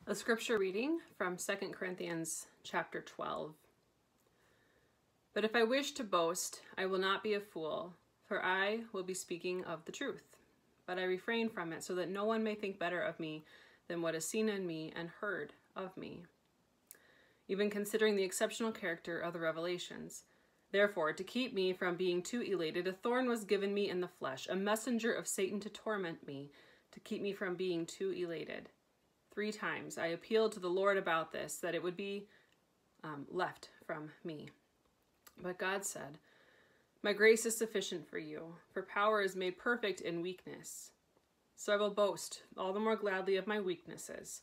A scripture reading from 2 Corinthians chapter 12. But if I wish to boast, I will not be a fool, for I will be speaking of the truth. But I refrain from it, so that no one may think better of me than what is seen in me and heard of me, even considering the exceptional character of the revelations. Therefore, to keep me from being too elated, a thorn was given me in the flesh, a messenger of Satan to torment me, to keep me from being too elated. 3 times I appealed to the Lord about this, that it would be left from me. But God said, "My grace is sufficient for you, for power is made perfect in weakness. So I will boast all the more gladly of my weaknesses,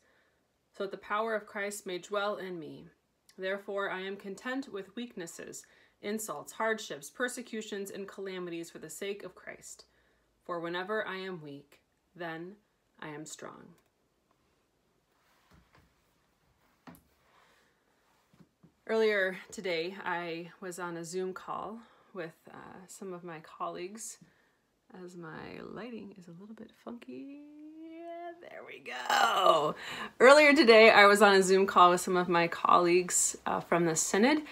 so that the power of Christ may dwell in me. Therefore I am content with weaknesses, insults, hardships, persecutions, and calamities for the sake of Christ. For whenever I am weak, then I am strong." Earlier today, I was on a Zoom call with some of my colleagues, as my lighting is a little bit funky. Yeah, there we go. Earlier today, I was on a Zoom call with some of my colleagues from the Synod,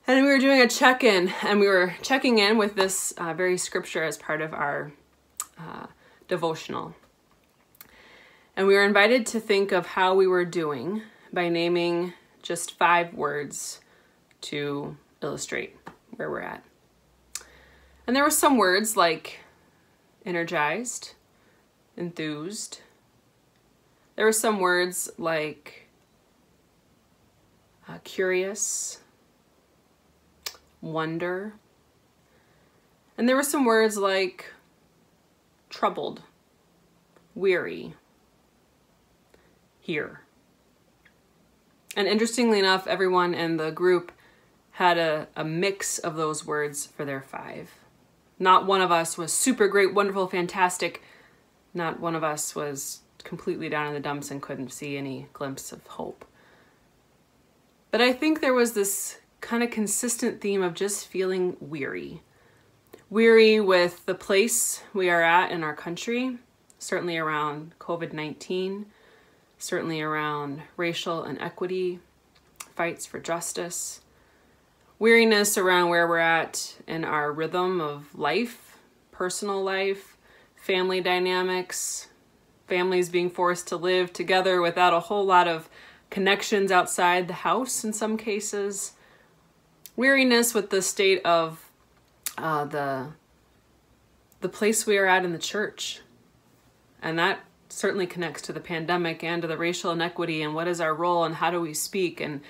and we were doing a check-in, and we were checking in with this very scripture as part of our devotional. And we were invited to think of how we were doing by naming just 5 words to illustrate where we're at. And there were some words like energized, enthused. There were some words like curious, wonder. And there were some words like troubled, weary, here. And interestingly enough, everyone in the group had a mix of those words for their 5. Not one of us was super great, wonderful, fantastic. Not one of us was completely down in the dumps and couldn't see any glimpse of hope. But I think there was this kind of consistent theme of just feeling weary. Weary with the place we are at in our country, certainly around COVID-19, certainly around racial inequity, fights for justice, weariness around where we're at in our rhythm of life, personal life, family dynamics, families being forced to live together without a whole lot of connections outside the house in some cases, weariness with the state of the place we are at in the church, and that certainly connects to the pandemic and to the racial inequity and what is our role and how do we speak, and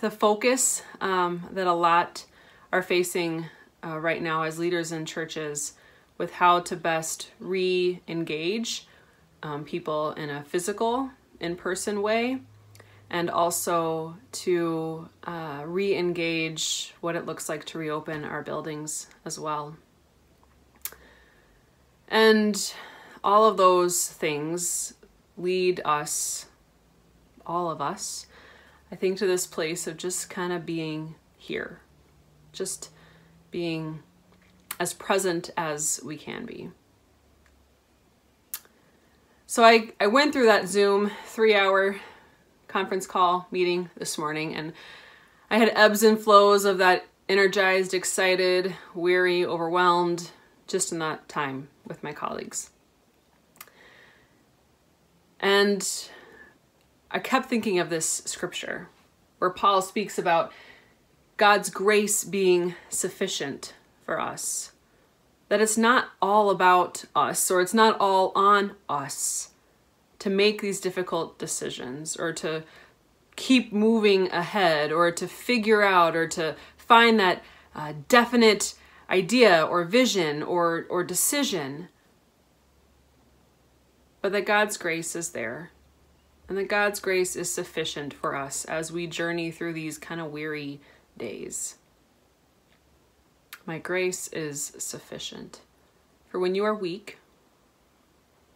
the focus that a lot are facing right now as leaders in churches with how to best re-engage people in a physical, in-person way, and also to re-engage what it looks like to reopen our buildings as well. And all of those things lead us, all of us, I think, to this place of just kind of being here, just being as present as we can be. So I went through that Zoom 3-hour conference call meeting this morning, and I had ebbs and flows of that energized, excited, weary, overwhelmed, just in that time with my colleagues. And I kept thinking of this scripture where Paul speaks about God's grace being sufficient for us. That it's not all about us, or it's not all on us to make these difficult decisions, or to keep moving ahead, or to figure out, or to find that definite idea or vision or decision. But that God's grace is there, and that God's grace is sufficient for us as we journey through these kind of weary days. My grace is sufficient. For when you are weak,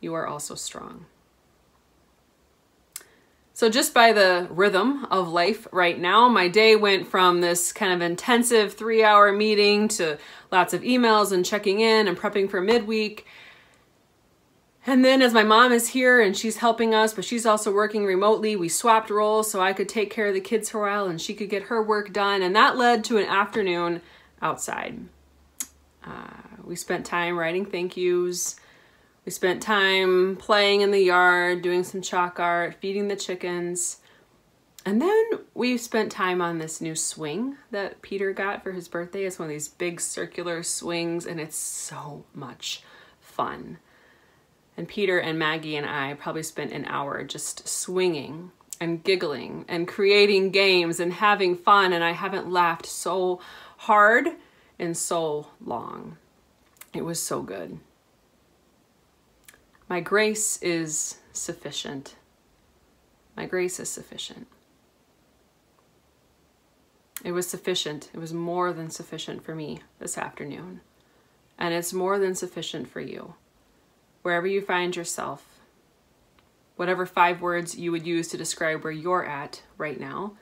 you are also strong. So just by the rhythm of life right now, my day went from this kind of intensive 3-hour meeting to lots of emails and checking in and prepping for midweek. And then as my mom is here and she's helping us, but she's also working remotely, we swapped roles so I could take care of the kids for a while and she could get her work done. And that led to an afternoon outside. We spent time writing thank yous. We spent time playing in the yard, doing some chalk art, feeding the chickens. And then we spent time on this new swing that Peter got for his birthday. It's one of these big circular swings and it's so much fun. And Peter and Maggie and I probably spent an hour just swinging and giggling and creating games and having fun. And I haven't laughed so hard in so long. It was so good. My grace is sufficient. My grace is sufficient. It was sufficient. It was more than sufficient for me this afternoon. And it's more than sufficient for you. Wherever you find yourself, whatever 5 words you would use to describe where you're at right now,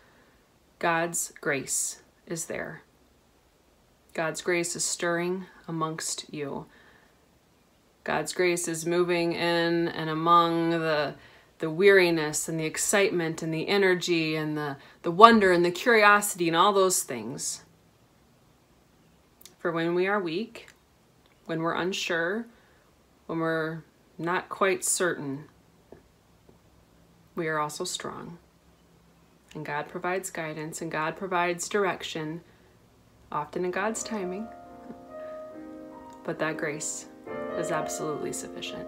God's grace is there. God's grace is stirring amongst you. God's grace is moving in and among the weariness and the excitement and the energy and the wonder and the curiosity and all those things. For when we are weak, when we're unsure, when we're not quite certain, we are also strong. And God provides guidance and God provides direction, often in God's timing. But that grace is absolutely sufficient.